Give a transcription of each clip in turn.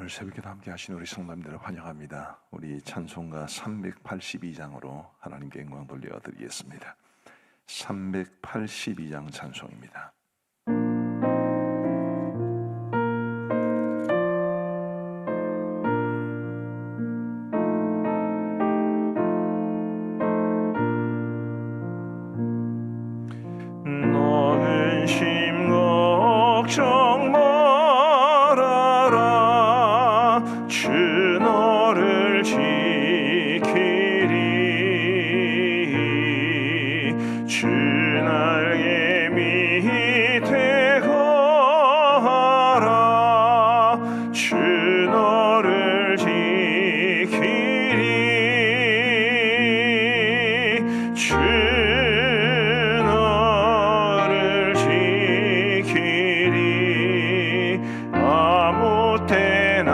오늘 새벽에도 함께 하신 우리 성도님들을 환영합니다. 우리 찬송가 382장으로 하나님께 영광 돌려드리겠습니다. 382장 찬송입니다. 너는 심 걱정 말아라. 주 너를 지키리. 주 날개 밑에 거하라. 주 너를 지키리. 주 너를 지키리. 아무 때나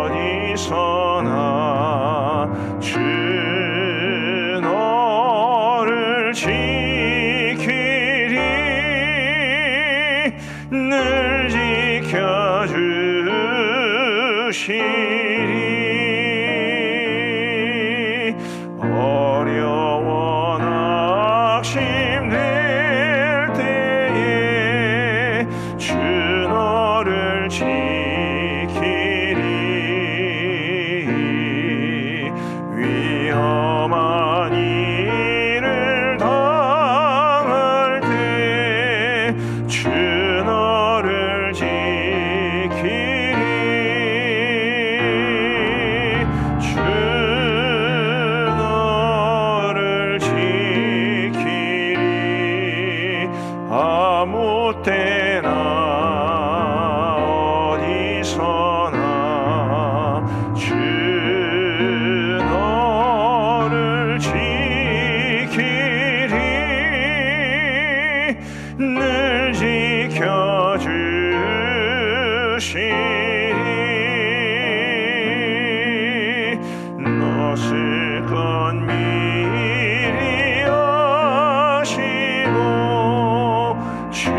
어디서나 주 너를 지키리. 늘 지켜주시리. 어려워 낙심될 때에 주 너를 지키리. 위험한 일을 당할 때 주 너를 지키리. 주 너를 지키리. 아무 때나 어디서나 주 너를 지키리. 늘 지켜주시리. 너슬 건 미리 아시고 주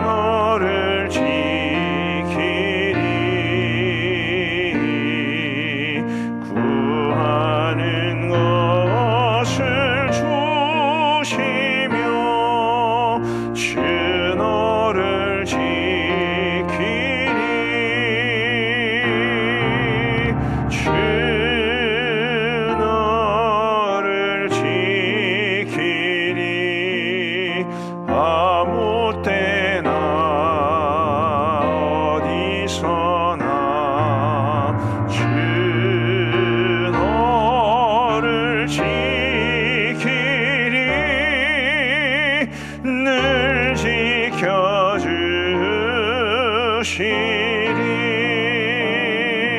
너를 지키리. 구하는 것을 주시며 주 너를 지키리. 주 너를 지키리. 아무 때나 어디서나 주 너를 지키리. 늘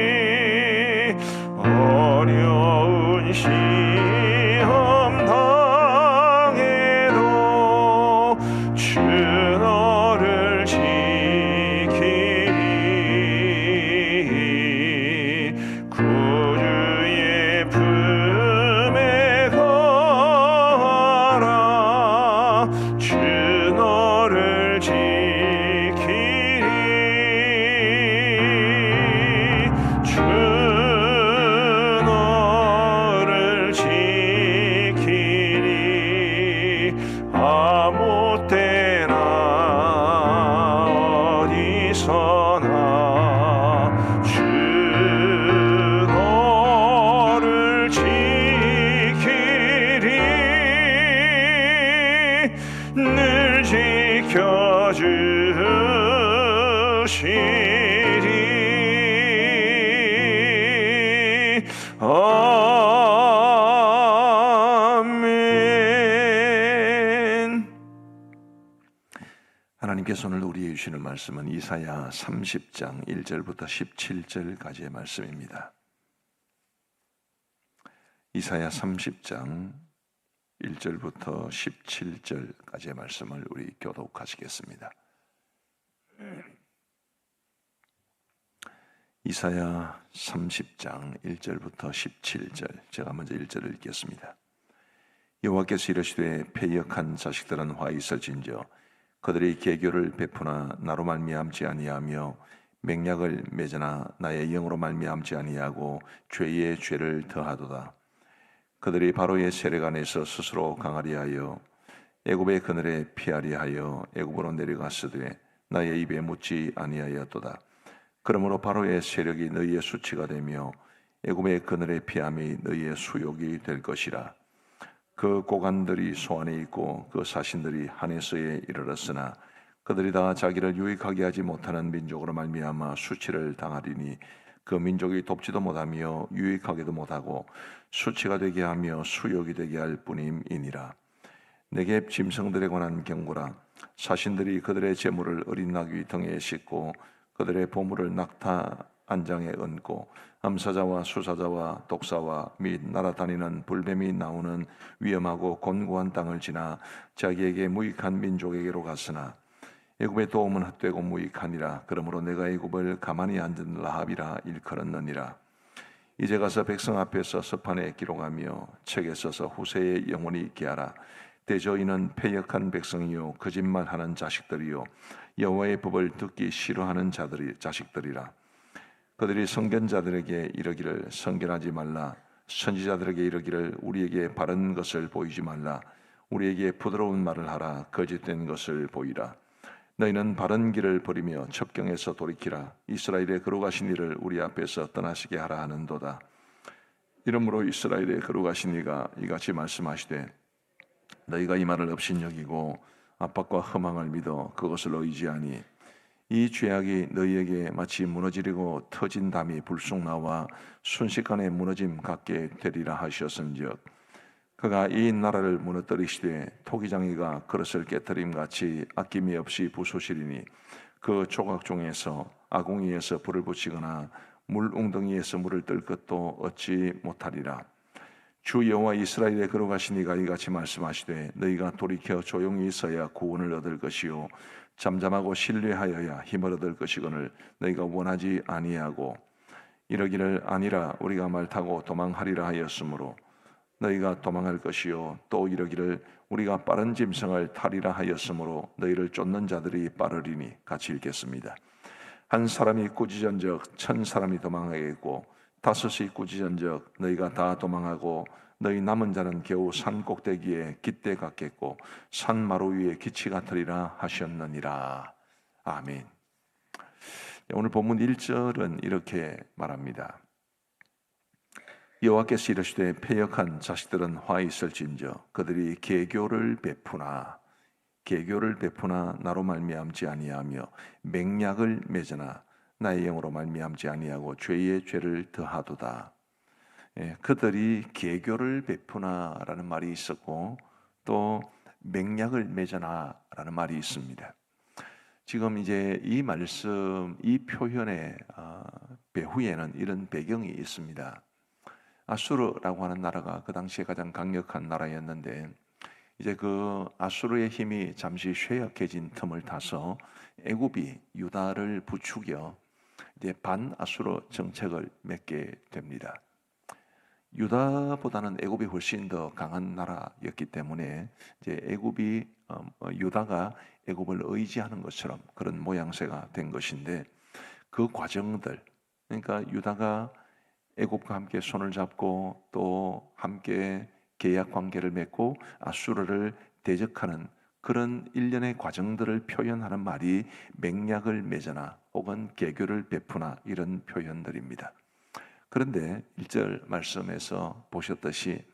지켜주시리. 어려운 시험 당해도 주 너를 지키리. 구주의 품에 거하라. 주 너를 지키리. 주 너를 지키리. 아무 때나 어디서나 주 너를 지키리. 늘 지켜주시리. 아멘. 하나님께서 오늘 우리에게 주시는 말씀은 이사야 30장 1절부터 17절까지의 말씀입니다. 이사야 30장 1절부터 17절까지의 말씀을 우리 교독하시겠습니다. 이사야 30장 1절부터 17절, 제가 먼저 1절을 읽겠습니다. 여호와께서 이르시되 패역한 자식들은 화 있을진저 그들의 계교를 베푸나 나로 말미암지 아니하며 맹약을 맺으나 나의 영으로 말미암지 아니하고 죄의 죄를 더하도다. 그들이 바로의 세력 안에서 스스로 강하리 하여 애굽의 그늘에 피하리 하여 애굽으로 내려갔으되 나의 입에 묻지 아니하였도다. 그러므로 바로의 세력이 너희의 수치가 되며 애굽의 그늘에 피함이 너희의 수욕이 될 것이라. 그 고관들이 소안에 있고 그 사신들이 하네스에 이르렀으나 그들이 다 자기를 유익하게 하지 못하는 민족으로 말미암아 수치를 당하리니 그 민족이 돕지도 못하며 유익하게도 못하고 수치가 되게 하며 수욕이 되게 할 뿐임이니라. 내게 짐승들에 관한 경고라. 사신들이 그들의 재물을 어린 나귀 등에 싣고 그들의 보물을 낙타 안장에 얹고 암사자와 수사자와 독사와 및 날아다니는 불뱀이 나오는 위험하고 곤고한 땅을 지나 자기에게 무익한 민족에게로 갔으나 애굽의 도움은 헛되고 무익하니라. 그러므로 내가 애굽을 가만히 앉은 라합이라 일컬었느니라. 이제 가서 백성 앞에서 서판에 기록하며 책에 써서 후세에 영원히 있게 하라. 대저 이는 패역한 백성이요 거짓말하는 자식들이요 여호와의 법을 듣기 싫어하는 자식들이라. 그들이 선견자들에게 이르기를 선견하지 말라. 선지자들에게 이르기를 우리에게 바른 것을 보이지 말라. 우리에게 부드러운 말을 하라. 거짓된 것을 보이라. 너희는 바른 길을 버리며 첩경에서 돌이키라. 이스라엘의 거룩하신 이를 우리 앞에서 떠나시게 하라 하는도다. 이러므로 이스라엘의 거룩하신 이가 이같이 말씀하시되 너희가 이 말을 업신여기고 압박과 허망을 믿어 그것을 의지하니 이 죄악이 너희에게 마치 무너지리고 터진 담이 불쑥 나와 순식간에 무너짐 같게 되리라 하셨은즉 그가 이 나라를 무너뜨리시되 토기장이가 그릇을 깨뜨림 같이 아낌이 없이 부수시리니 그 조각 중에서 아궁이에서 불을 붙이거나 물 웅덩이에서 물을 뜰 것도 얻지 못하리라. 주 여호와 이스라엘의 거룩하신 이가 이같이 말씀하시되 너희가 돌이켜 조용히 있어야 구원을 얻을 것이요 잠잠하고 신뢰하여야 힘을 얻을 것이거늘 너희가 원하지 아니하고 이러기를 아니라 우리가 말 타고 도망하리라 하였으므로 너희가 도망할 것이요 또 이러기를 우리가 빠른 짐승을 타리라 하였으므로 너희를 쫓는 자들이 빠르리니. 같이 읽겠습니다. 한 사람이 꾸짖은적 1000사람이 도망하겠고 5이 꾸짖은적 너희가 다 도망하고 너희 남은 자는 겨우 산 꼭대기에 깃대 같겠고 산 마루 위에 기치 같으리라 하셨느니라. 아멘. 오늘 본문 1절은 이렇게 말합니다. 여호와께서 이르시되 패역한 자식들은 화 있을진저 그들이 계교를 베푸나 나로 말미암지 아니하며 맹약을 맺으나 나의 영으로 말미암지 아니하고 죄의 죄를 더하도다. 그들이 계교를 베푸나라는 말이 있었고 또 맹약을 맺으나라는 말이 있습니다. 지금 이제 이 말씀, 이 표현의 배후에는 이런 배경이 있습니다. 아수르라고 하는 나라가 그 당시에 가장 강력한 나라였는데 이제 그 아수르의 힘이 잠시 쇠약해진 틈을 타서 애굽이 유다를 부추겨 이제 반아수르 정책을 맺게 됩니다. 유다보다는 애굽이 훨씬 더 강한 나라였기 때문에 이제 유다가 애굽을 의지하는 것처럼 그런 모양새가 된 것인데 그 과정들, 그러니까 유다가 애굽과 함께 손을 잡고 또 함께 계약 관계를 맺고 아수르를 대적하는 그런 일련의 과정들을 표현하는 말이 맹약을 맺으나 혹은 계교를 베푸나 이런 표현들입니다. 그런데 1절 말씀에서 보셨듯이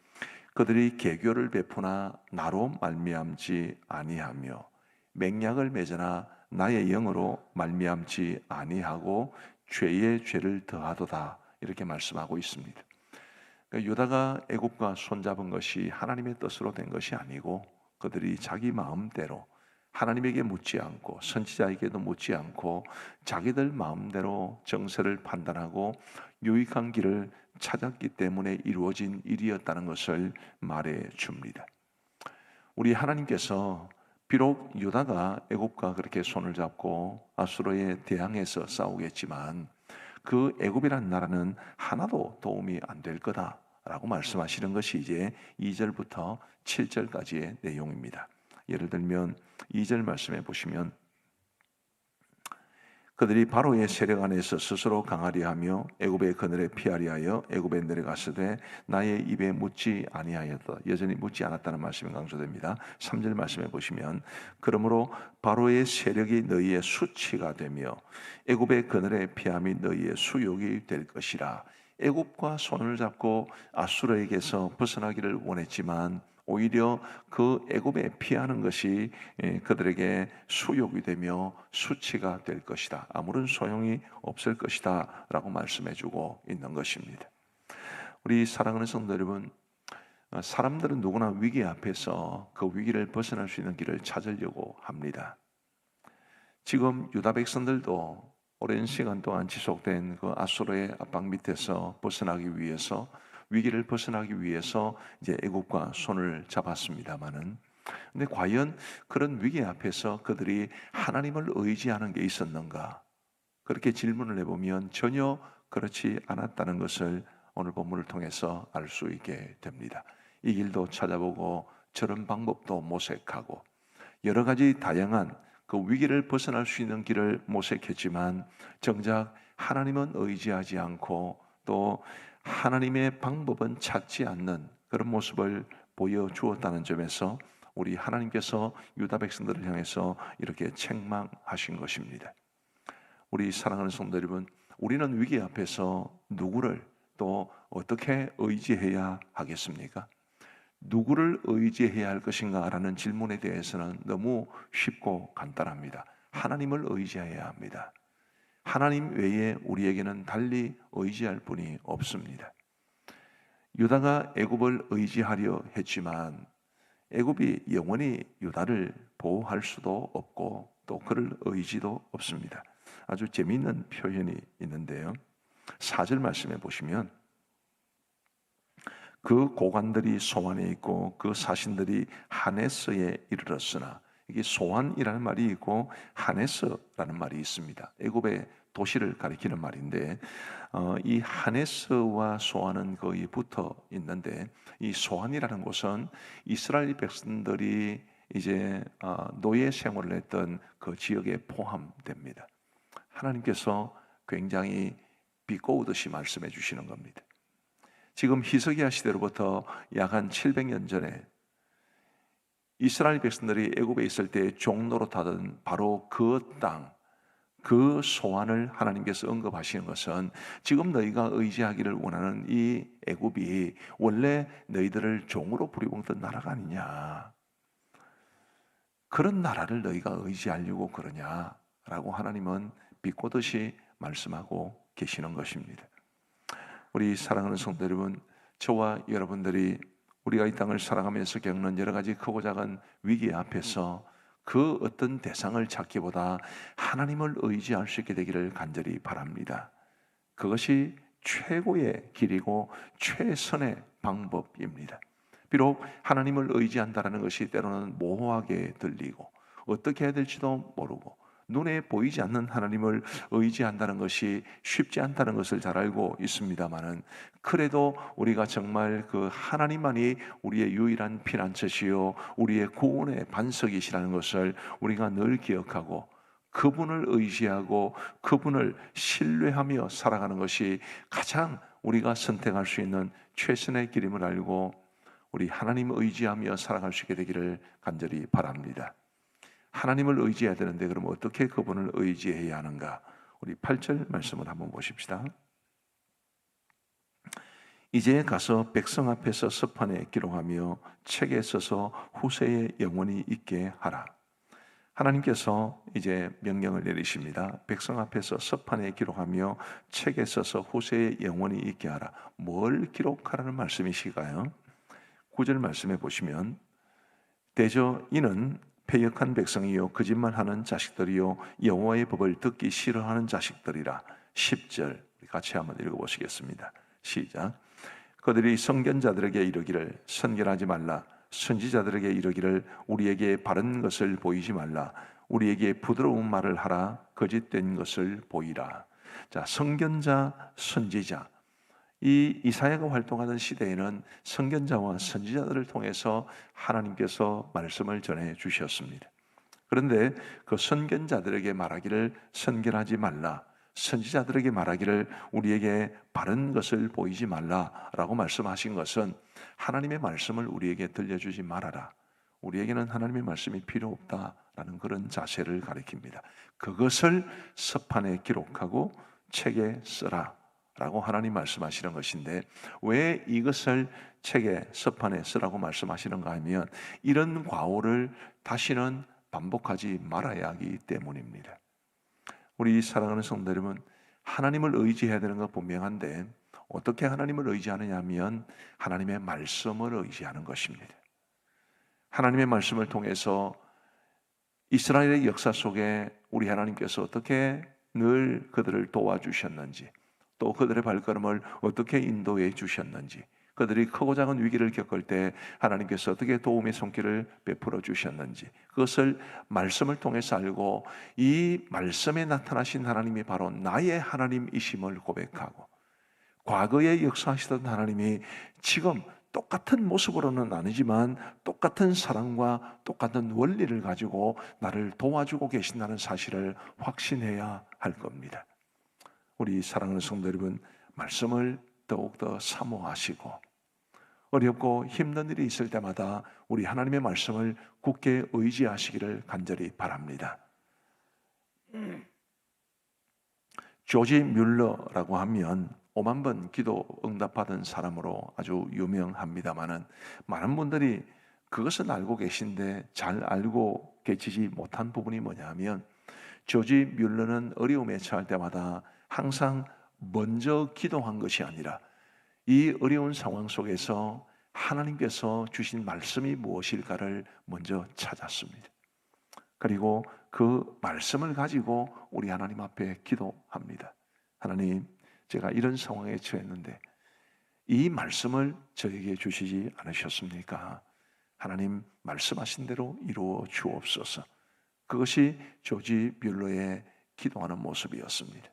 그들이 계교를 베푸나 나로 말미암지 아니하며 맹약을 맺으나 나의 영으로 말미암지 아니하고 죄의 죄를 더하도다 이렇게 말씀하고 있습니다. 그러니까 유다가 애굽과 손잡은 것이 하나님의 뜻으로 된 것이 아니고 그들이 자기 마음대로 하나님에게 묻지 않고 선지자에게도 묻지 않고 자기들 마음대로 정세를 판단하고 유익한 길을 찾았기 때문에 이루어진 일이었다는 것을 말해 줍니다. 우리 하나님께서 비록 유다가 애굽과 그렇게 손을 잡고 아수르에 대항해서 싸우겠지만 그 애굽이라는 나라는 하나도 도움이 안 될 거다라고 말씀하시는 것이 이제 2절부터 7절까지의 내용입니다. 예를 들면 2절 말씀해 보시면 그들이 바로의 세력 안에서 스스로 강하리 하며 애굽의 그늘에 피하리 하여 애굽에 내려갔으되 나의 입에 묻지 아니하였다. 여전히 묻지 않았다는 말씀이 강조됩니다. 3절 말씀에 보시면 그러므로 바로의 세력이 너희의 수치가 되며 애굽의 그늘에 피함이 너희의 수욕이 될 것이라. 애굽과 손을 잡고 아수르에게서 벗어나기를 원했지만 오히려 그 애굽에 피하는 것이 그들에게 수욕이 되며 수치가 될 것이다. 아무런 소용이 없을 것이다 라고 말씀해주고 있는 것입니다. 우리 사랑하는 성도 여러분, 사람들은 누구나 위기 앞에서 그 위기를 벗어날 수 있는 길을 찾으려고 합니다. 지금 유다 백성들도 오랜 시간 동안 지속된 그 아수르의 압박 밑에서 벗어나기 위해서, 위기를 벗어나기 위해서 이제 애굽과 손을 잡았습니다마는, 근데 과연 그런 위기 앞에서 그들이 하나님을 의지하는 게 있었는가? 그렇게 질문을 해보면 전혀 그렇지 않았다는 것을 오늘 본문을 통해서 알 수 있게 됩니다. 이 길도 찾아보고 저런 방법도 모색하고 여러 가지 다양한 그 위기를 벗어날 수 있는 길을 모색했지만 정작 하나님은 의지하지 않고 또 하나님의 방법은 찾지 않는 그런 모습을 보여주었다는 점에서 우리 하나님께서 유다 백성들을 향해서 이렇게 책망하신 것입니다. 우리 사랑하는 성도 여러분, 우리는 위기 앞에서 누구를 또 어떻게 의지해야 하겠습니까? 누구를 의지해야 할 것인가라는 질문에 대해서는 너무 쉽고 간단합니다. 하나님을 의지해야 합니다. 하나님 외에 우리에게는 달리 의지할 분이 없습니다. 유다가 애굽을 의지하려 했지만 애굽이 영원히 유다를 보호할 수도 없고 또 그럴 의지도 없습니다. 아주 재미있는 표현이 있는데요. 4절 말씀에 보시면 그 고관들이 소안에 있고 그 사신들이 하네스에 이르렀으나, 이게 소안이라는 말이 있고 하네스라는 말이 있습니다. 애굽의 도시를 가리키는 말인데 이 하네스와 소안은 거의 붙어 있는데 이 소안이라는 곳은 이스라엘 백성들이 이제 노예 생활을 했던 그 지역에 포함됩니다. 하나님께서 굉장히 비꼬우듯이 말씀해 주시는 겁니다. 지금 히스기야 시대로부터 약 한 700년 전에 이스라엘 백성들이 애굽에 있을 때 종노릇하던 바로 그 땅, 그 소안을 하나님께서 언급하시는 것은 지금 너희가 의지하기를 원하는 이 애굽이 원래 너희들을 종으로 부리고있던 나라가 아니냐, 그런 나라를 너희가 의지하려고 그러냐라고 하나님은 비꼬듯이 말씀하고 계시는 것입니다. 우리 사랑하는 성도 여러분, 저와 여러분들이 우리가 이 땅을 살아가면서 겪는 여러 가지 크고 작은 위기 앞에서 그 어떤 대상을 찾기보다 하나님을 의지할 수 있게 되기를 간절히 바랍니다. 그것이 최고의 길이고 최선의 방법입니다. 비록 하나님을 의지한다는 것이 때로는 모호하게 들리고 어떻게 해야 될지도 모르고 눈에 보이지 않는 하나님을 의지한다는 것이 쉽지 않다는 것을 잘 알고 있습니다만은, 그래도 우리가 정말 그 하나님만이 우리의 유일한 피난처시요 우리의 구원의 반석이시라는 것을 우리가 늘 기억하고 그분을 의지하고 그분을 신뢰하며 살아가는 것이 가장 우리가 선택할 수 있는 최선의 길임을 알고 우리 하나님 의지하며 살아갈 수 있게 되기를 간절히 바랍니다. 하나님을 의지해야 되는데 그럼 어떻게 그분을 의지해야 하는가? 우리 8절 말씀을 한번 보십시다. 이제 가서 백성 앞에서 서판에 기록하며 책에 써서 후세에 영원히 있게 하라. 하나님께서 이제 명령을 내리십니다. 백성 앞에서 서판에 기록하며 책에 써서 후세에 영원히 있게 하라. 뭘 기록하라는 말씀이실까요? 9절 말씀에 보시면 대저 이는 패역한 백성이요 거짓말하는 자식들이요 여호와의 법을 듣기 싫어하는 자식들이라. 10절 같이 한번 읽어보시겠습니다. 시작. 그들이 선견자들에게 이르기를 선견하지 말라. 선지자들에게 이르기를 우리에게 바른 것을 보이지 말라. 우리에게 부드러운 말을 하라. 거짓된 것을 보이라. 자, 선견자, 선지자, 이 이사야가 활동하던 시대에는 선견자와 선지자들을 통해서 하나님께서 말씀을 전해 주셨습니다. 그런데 그 선견자들에게 말하기를 선견하지 말라, 선지자들에게 말하기를 우리에게 바른 것을 보이지 말라라고 말씀하신 것은 하나님의 말씀을 우리에게 들려주지 말아라, 우리에게는 하나님의 말씀이 필요 없다라는 그런 자세를 가리킵니다. 그것을 서판에 기록하고 책에 써라 라고 하나님 말씀하시는 것인데, 왜 이것을 책에 서판에 쓰라고 말씀하시는가 하면 이런 과오를 다시는 반복하지 말아야 하기 때문입니다. 우리 사랑하는 성도 여러분, 하나님을 의지해야 되는 건 분명한데 어떻게 하나님을 의지하느냐 하면 하나님의 말씀을 의지하는 것입니다. 하나님의 말씀을 통해서 이스라엘의 역사 속에 우리 하나님께서 어떻게 늘 그들을 도와주셨는지, 또 그들의 발걸음을 어떻게 인도해 주셨는지, 그들이 크고 작은 위기를 겪을 때 하나님께서 어떻게 도움의 손길을 베풀어 주셨는지, 그것을 말씀을 통해서 알고 이 말씀에 나타나신 하나님이 바로 나의 하나님이심을 고백하고, 과거에 역사하시던 하나님이 지금 똑같은 모습으로는 아니지만 똑같은 사랑과 똑같은 원리를 가지고 나를 도와주고 계신다는 사실을 확신해야 할 겁니다. 우리 사랑하는 성도 여러분, 말씀을 더욱더 사모하시고 어렵고 힘든 일이 있을 때마다 우리 하나님의 말씀을 굳게 의지하시기를 간절히 바랍니다. 조지 뮬러라고 하면 5만 번 기도 응답받은 사람으로 아주 유명합니다마는, 많은 분들이 그것은 알고 계신데 잘 알고 계시지 못한 부분이 뭐냐 하면, 조지 뮬러는 어려움에 처할 때마다 항상 먼저 기도한 것이 아니라 이 어려운 상황 속에서 하나님께서 주신 말씀이 무엇일까를 먼저 찾았습니다. 그리고 그 말씀을 가지고 우리 하나님 앞에 기도합니다. 하나님, 제가 이런 상황에 처했는데 이 말씀을 저에게 주시지 않으셨습니까? 하나님, 말씀하신 대로 이루어 주옵소서. 그것이 조지 뮬러의 기도하는 모습이었습니다.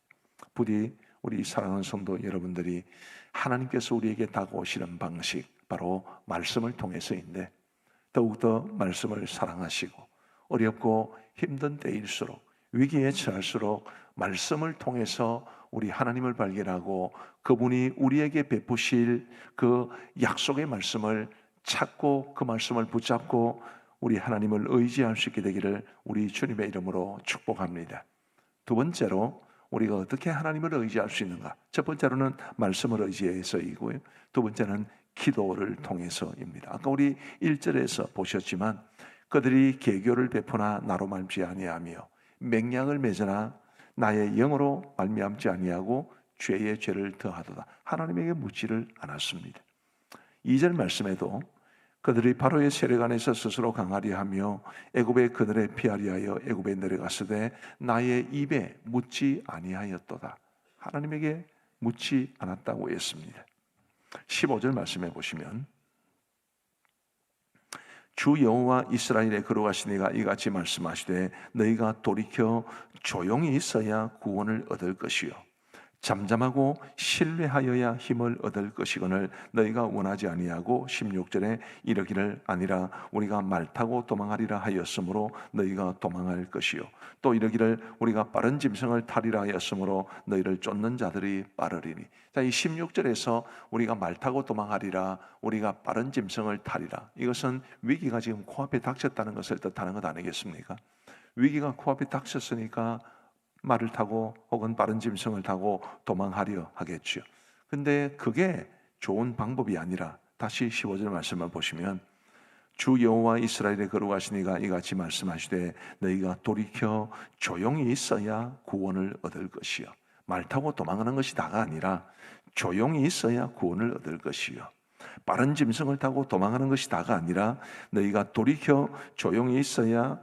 부디 우리 사랑하는 성도 여러분들이 하나님께서 우리에게 다가오시는 방식, 바로 말씀을 통해서인데, 더욱더 말씀을 사랑하시고 어렵고 힘든 때일수록, 위기에 처할수록 말씀을 통해서 우리 하나님을 발견하고 그분이 우리에게 베푸실 그 약속의 말씀을 찾고 그 말씀을 붙잡고 우리 하나님을 의지할 수 있게 되기를 우리 주님의 이름으로 축복합니다. 두 번째로 우리가 어떻게 하나님을 의지할 수 있는가? 첫 번째로는 말씀을 의지해서이고요. 두 번째는 기도를 통해서입니다. 아까 우리 1절에서 보셨지만, 그들이 계교를 베푸나 나로 말미암지 아니하며 맹약을 맺으나 나의 영으로 말미암지 아니하고 죄의 죄를 더하도다. 하나님에게 묻지를 않았습니다. 2절 말씀에도 그들이 바로의 세력 안에서 스스로 강하리 하며 애굽의 그늘에 피하리 하여 애굽에 내려갔으되 나의 입에 묻지 아니하였도다. 하나님에게 묻지 않았다고 했습니다. 15절 말씀해 보시면, 주 여호와 이스라엘의 거룩하신 이가 이같이 말씀하시되 너희가 돌이켜 조용히 있어야 구원을 얻을 것이요 잠잠하고 신뢰하여야 힘을 얻을 것이거늘 너희가 원하지 아니하고 16절에 이르기를 아니라 우리가 말 타고 도망하리라 하였으므로 너희가 도망할 것이요 또 이르기를 우리가 빠른 짐승을 타리라 하였으므로 너희를 쫓는 자들이 빠르리니. 자, 이 16절에서 우리가 말 타고 도망하리라, 우리가 빠른 짐승을 타리라, 이것은 위기가 지금 코앞에 닥쳤다는 것을 뜻하는 것 아니겠습니까? 위기가 코앞에 닥쳤으니까 말을 타고 혹은 빠른 짐승을 타고 도망하려 하겠죠. 근데 그게 좋은 방법이 아니라, 다시 15절 말씀을 보시면 주 여호와 이스라엘의 거룩하신 이가 이같이 말씀하시되 너희가 돌이켜 조용히 있어야 구원을 얻을 것이요 말 타고 도망하는 것이 다가 아니라 조용히 있어야 구원을 얻을 것이요 빠른 짐승을 타고 도망하는 것이 다가 아니라 너희가 돌이켜 조용히 있어야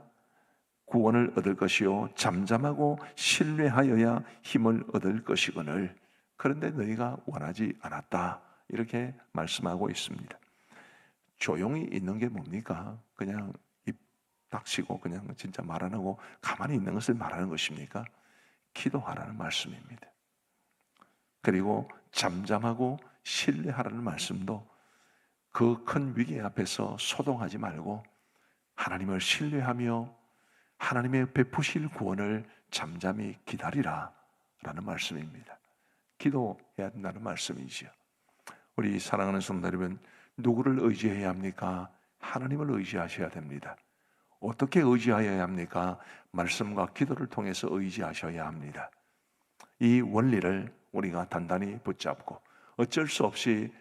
구원을 얻을 것이요 잠잠하고 신뢰하여야 힘을 얻을 것이거늘 그런데 너희가 원하지 않았다, 이렇게 말씀하고 있습니다. 조용히 있는 게 뭡니까? 그냥 입 닥치고 그냥 진짜 말 안 하고 가만히 있는 것을 말하는 것입니까? 기도하라는 말씀입니다. 그리고 잠잠하고 신뢰하라는 말씀도 그 큰 위기 앞에서 소동하지 말고 하나님을 신뢰하며 하나님의 베푸실 구원을 잠잠히 기다리라 라는 말씀입니다. 기도해야 된다는 말씀이지요. 우리 사랑하는 성도 여러분, 누구를 의지해야 합니까? 하나님을 의지하셔야 됩니다. 어떻게 의지하여야 합니까? 말씀과 기도를 통해서 의지하셔야 합니다. 이 원리를 우리가 단단히 붙잡고 어쩔 수 없이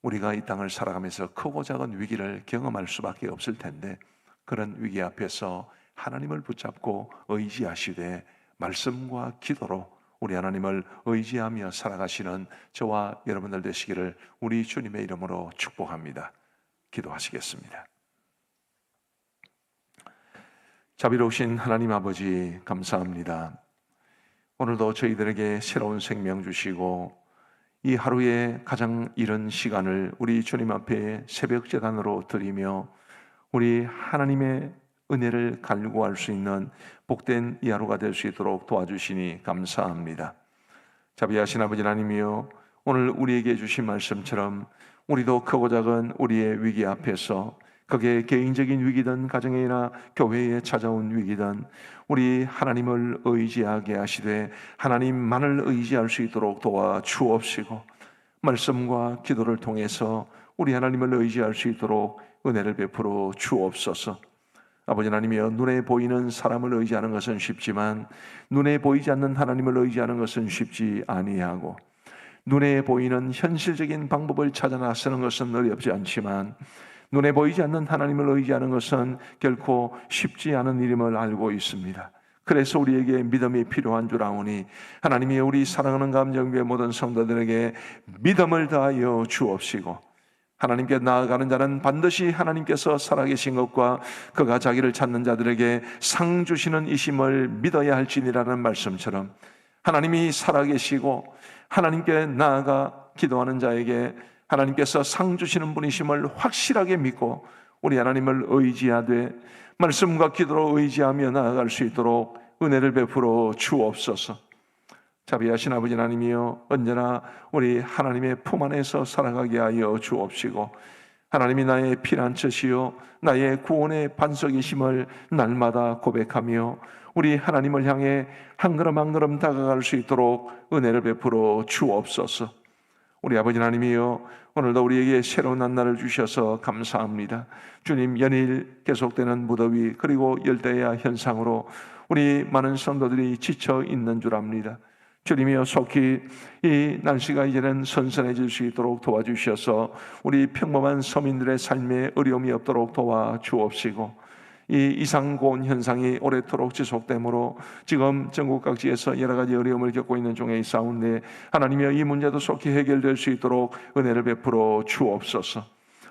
우리가 이 땅을 살아가면서 크고 작은 위기를 경험할 수밖에 없을 텐데, 그런 위기 앞에서 하나님을 붙잡고 의지하시되 말씀과 기도로 우리 하나님을 의지하며 살아가시는 저와 여러분들 되시기를 우리 주님의 이름으로 축복합니다. 기도하시겠습니다. 자비로우신 하나님 아버지, 감사합니다. 오늘도 저희들에게 새로운 생명 주시고 이 하루의 가장 이른 시간을 우리 주님 앞에 새벽 제단으로 드리며 우리 하나님의 은혜를 갈구할 수 있는 복된 이 하루가 될 수 있도록 도와주시니 감사합니다. 자비하신 아버지 하나님이여, 오늘 우리에게 주신 말씀처럼 우리도 크고 작은 우리의 위기 앞에서, 그게 개인적인 위기든 가정이나 교회에 찾아온 위기든, 우리 하나님을 의지하게 하시되 하나님만을 의지할 수 있도록 도와 주옵시고, 말씀과 기도를 통해서 우리 하나님을 의지할 수 있도록 은혜를 베풀어 주옵소서. 아버지 하나님이여, 눈에 보이는 사람을 의지하는 것은 쉽지만 눈에 보이지 않는 하나님을 의지하는 것은 쉽지 아니하고, 눈에 보이는 현실적인 방법을 찾아 나서는 것은 어렵지 않지만 눈에 보이지 않는 하나님을 의지하는 것은 결코 쉽지 않은 일임을 알고 있습니다. 그래서 우리에게 믿음이 필요한 줄 아오니 하나님이 우리 사랑하는 감정교회 모든 성도들에게 믿음을 다하여 주옵시고, 하나님께 나아가는 자는 반드시 하나님께서 살아계신 것과 그가 자기를 찾는 자들에게 상 주시는 이심을 믿어야 할지니라는 말씀처럼, 하나님이 살아계시고 하나님께 나아가 기도하는 자에게 하나님께서 상 주시는 분이심을 확실하게 믿고 우리 하나님을 의지하되 말씀과 기도로 의지하며 나아갈 수 있도록 은혜를 베풀어 주옵소서. 자비하신 아버지 하나님이여, 언제나 우리 하나님의 품 안에서 살아가게 하여 주옵시고, 하나님이 나의 피난처시요 나의 구원의 반석이심을 날마다 고백하며 우리 하나님을 향해 한 걸음 한 걸음 다가갈 수 있도록 은혜를 베풀어 주옵소서. 우리 아버지 하나님이여, 오늘도 우리에게 새로운 한날을 주셔서 감사합니다. 주님, 연일 계속되는 무더위 그리고 열대야 현상으로 우리 많은 성도들이 지쳐 있는 줄 압니다. 주님이여, 속히 이 날씨가 이제는 선선해질 수 있도록 도와주셔서 우리 평범한 서민들의 삶에 어려움이 없도록 도와주옵시고, 이 이상고온 현상이 오래도록 지속되므로 지금 전국 각지에서 여러 가지 어려움을 겪고 있는 중에 있사온데, 하나님이여, 이 문제도 속히 해결될 수 있도록 은혜를 베풀어 주옵소서.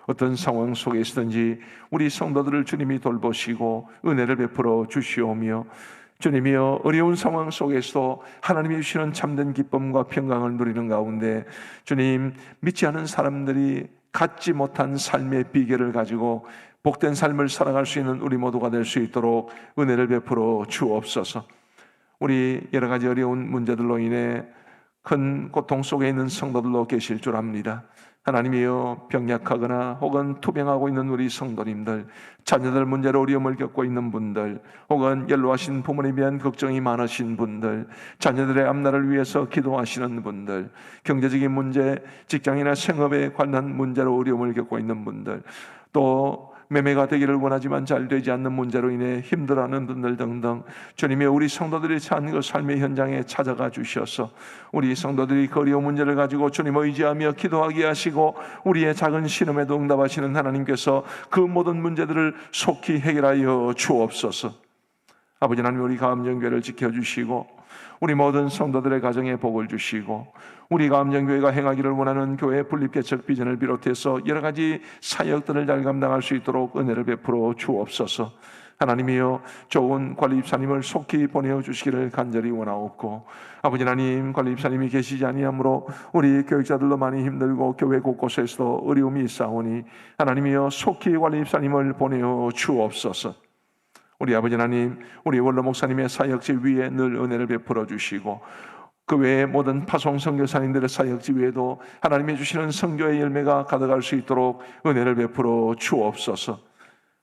어떤 상황 속에 있든지 우리 성도들을 주님이 돌보시고 은혜를 베풀어 주시오며, 주님이여, 어려운 상황 속에서 하나님이 주시는 참된 기쁨과 평강을 누리는 가운데 주님, 믿지 않은 사람들이 갖지 못한 삶의 비결을 가지고 복된 삶을 살아갈 수 있는 우리 모두가 될 수 있도록 은혜를 베풀어 주옵소서. 우리 여러 가지 어려운 문제들로 인해 큰 고통 속에 있는 성도들도 계실 줄 압니다. 하나님이여, 병약하거나 혹은 투병하고 있는 우리 성도님들, 자녀들 문제로 어려움을 겪고 있는 분들, 혹은 연로하신 부모님에 대한 걱정이 많으신 분들, 자녀들의 앞날을 위해서 기도하시는 분들, 경제적인 문제, 직장이나 생업에 관한 문제로 어려움을 겪고 있는 분들, 또 매매가 되기를 원하지만 잘 되지 않는 문제로 인해 힘들어하는 분들 등등, 주님이 우리 성도들이 사는 그 삶의 현장에 찾아가 주셔서 우리 성도들이 그 어려운 문제를 가지고 주님 의지하며 기도하게 하시고, 우리의 작은 신음에도 응답하시는 하나님께서 그 모든 문제들을 속히 해결하여 주옵소서. 아버지 하나님, 우리 가암정교회를 지켜주시고 우리 모든 성도들의 가정에 복을 주시고, 우리 가암정교회가 행하기를 원하는 교회 분립개척 비전을 비롯해서 여러 가지 사역들을 잘 감당할 수 있도록 은혜를 베풀어 주옵소서. 하나님이여, 좋은 관리입사님을 속히 보내어 주시기를 간절히 원하옵고, 아버지 하나님, 관리입사님이 계시지 아니하므로 우리 교육자들도 많이 힘들고 교회 곳곳에서도 어려움이 있사오니 하나님이여, 속히 관리입사님을 보내어 주옵소서. 우리 아버지 하나님, 우리 원로 목사님의 사역지 위에 늘 은혜를 베풀어 주시고, 그 외에 모든 파송 선교사님들의 사역지 위에도 하나님이 주시는 선교의 열매가 가득할 수 있도록 은혜를 베풀어 주옵소서.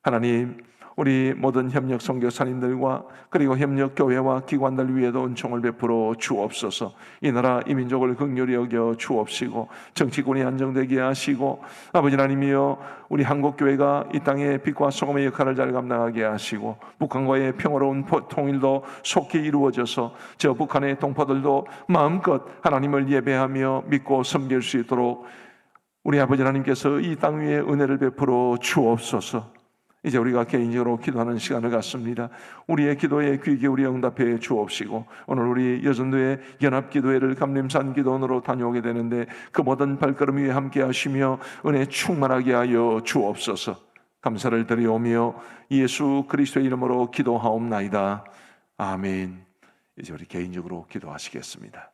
하나님, 우리 모든 협력 선교사님들과 그리고 협력 교회와 기관들 위에도 은총을 베풀어 주옵소서. 이 나라 이 민족을 긍휼히 여겨 주옵시고 정치권이 안정되게 하시고 아버지 하나님이여 우리 한국교회가 이 땅에 빛과 소금의 역할을 잘 감당하게 하시고 북한과의 평화로운 통일도 속히 이루어져서 저 북한의 동포들도 마음껏 하나님을 예배하며 믿고 섬길 수 있도록 우리 아버지 하나님께서 이 땅 위에 은혜를 베풀어 주옵소서. 이제 우리가 개인적으로 기도하는 시간을 갖습니다. 우리의 기도에 귀 기울여 응답해 주옵시고 오늘 우리 여전도의 연합기도회를 감림산 기도원으로 다녀오게 되는데 그 모든 발걸음 위에 함께 하시며 은혜 충만하게 하여 주옵소서. 감사를 드리오며 예수 그리스도의 이름으로 기도하옵나이다. 아멘. 이제 우리 개인적으로 기도하시겠습니다.